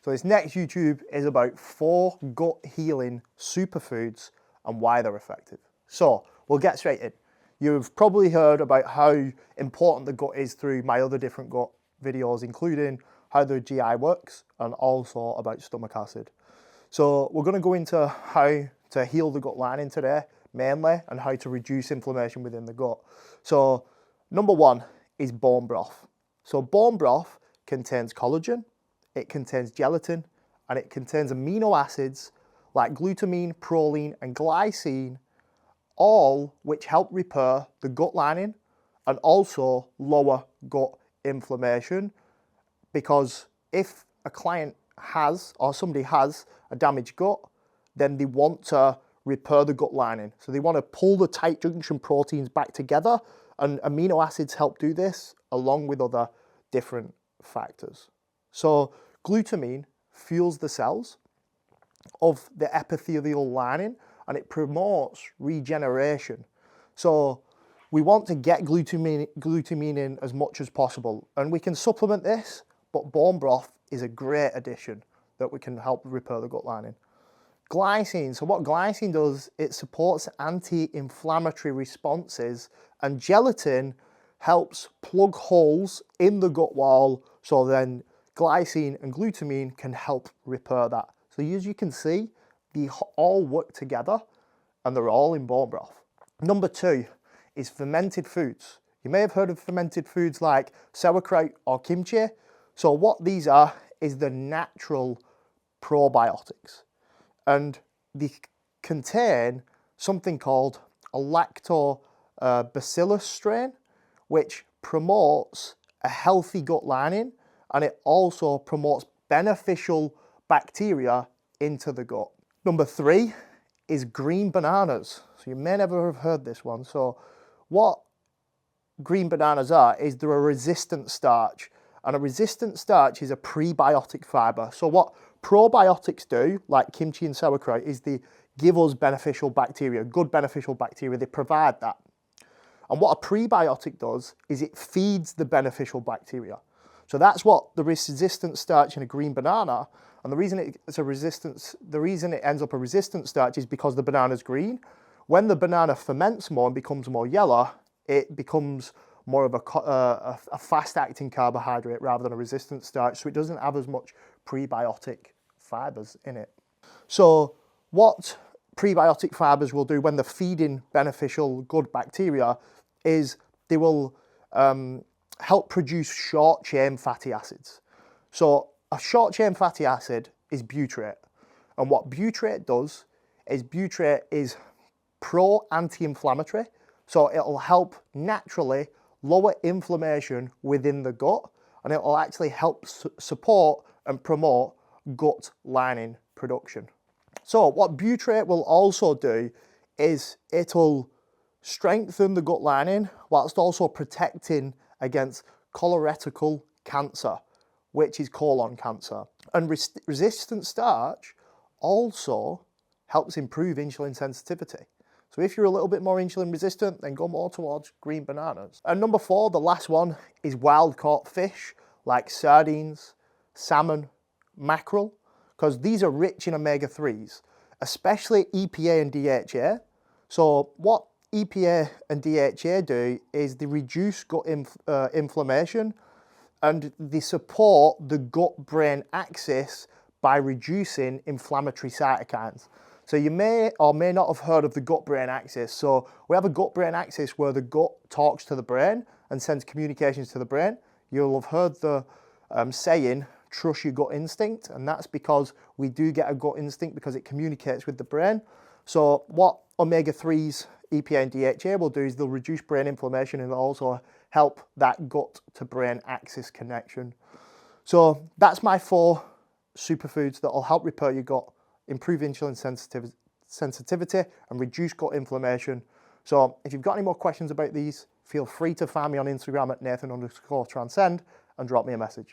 So this next YouTube is about 4 gut healing superfoods and why they're effective. So we'll get straight in. You've probably heard about how important the gut is through my other different gut videos, including how the GI works and also about stomach acid. So we're going to go into how to heal the gut lining today, mainly, and how to reduce inflammation within the gut. So number 1 is bone broth. So bone broth contains collagen, it contains gelatin, and it contains amino acids like glutamine, proline, and glycine, all which help repair the gut lining and also lower gut inflammation. Because if a client has, or somebody has, a damaged gut, then they want to repair the gut lining. So they want to pull the tight junction proteins back together, and amino acids help do this along with other different factors. So glutamine fuels the cells of the epithelial lining and it promotes regeneration. So we want to get glutamine in as much as possible, and we can supplement this, but bone broth is a great addition that we can help repair the gut lining. Glycine, so what glycine does, it supports anti-inflammatory responses, and gelatin helps plug holes in the gut wall, so then glycine and glutamine can help repair that. So as you can see, they all work together and they're all in bone broth. Number 2 is fermented foods. You may have heard of fermented foods like sauerkraut or kimchi. So what these are is the natural probiotics, and they contain something called a lactobacillus strain, which promotes a healthy gut lining, and it also promotes beneficial bacteria into the gut. Number 3 is green bananas. So you may never have heard this one. So what green bananas are is they're a resistant starch, and a resistant starch is a prebiotic fiber. So what probiotics do, like kimchi and sauerkraut, is they give us beneficial bacteria, good beneficial bacteria. They provide that. And what a prebiotic does is it feeds the beneficial bacteria. So that's what the resistant starch in a green banana, and the reason it ends up a resistant starch is because the banana's green. When the banana ferments more and becomes more yellow, it becomes more of a fast-acting carbohydrate rather than a resistant starch, so it doesn't have as much prebiotic fibers in it. So what prebiotic fibers will do when they're feeding beneficial good bacteria is they will help produce short-chain fatty acids. So a short-chain fatty acid is butyrate, and what butyrate does is butyrate is pro-anti-inflammatory, so it'll help naturally lower inflammation within the gut, and it will actually help support and promote gut lining production. So what butyrate will also do is it'll strengthen the gut lining whilst also protecting against colorectal cancer, which is colon cancer. And resistant starch also helps improve insulin sensitivity. So if you're a little bit more insulin resistant, then go more towards green bananas. And number 4, the last one, is wild caught fish like sardines, salmon, mackerel, because these are rich in omega-3s, especially EPA and DHA. So what EPA and DHA do is they reduce gut inflammation, and they support the gut-brain axis by reducing inflammatory cytokines. So you may or may not have heard of the gut-brain axis. So we have a gut-brain axis where the gut talks to the brain and sends communications to the brain. You'll have heard the saying, trust your gut instinct, and that's because we do get a gut instinct because it communicates with the brain. So what omega-3s, EPA and DHA will do is they'll reduce brain inflammation and also help that gut to brain axis connection. So that's my 4 superfoods that will help repair your gut, improve insulin sensitivity and reduce gut inflammation. So if you've got any more questions about these, feel free to find me on Instagram at Nathan_transcend and drop me a message.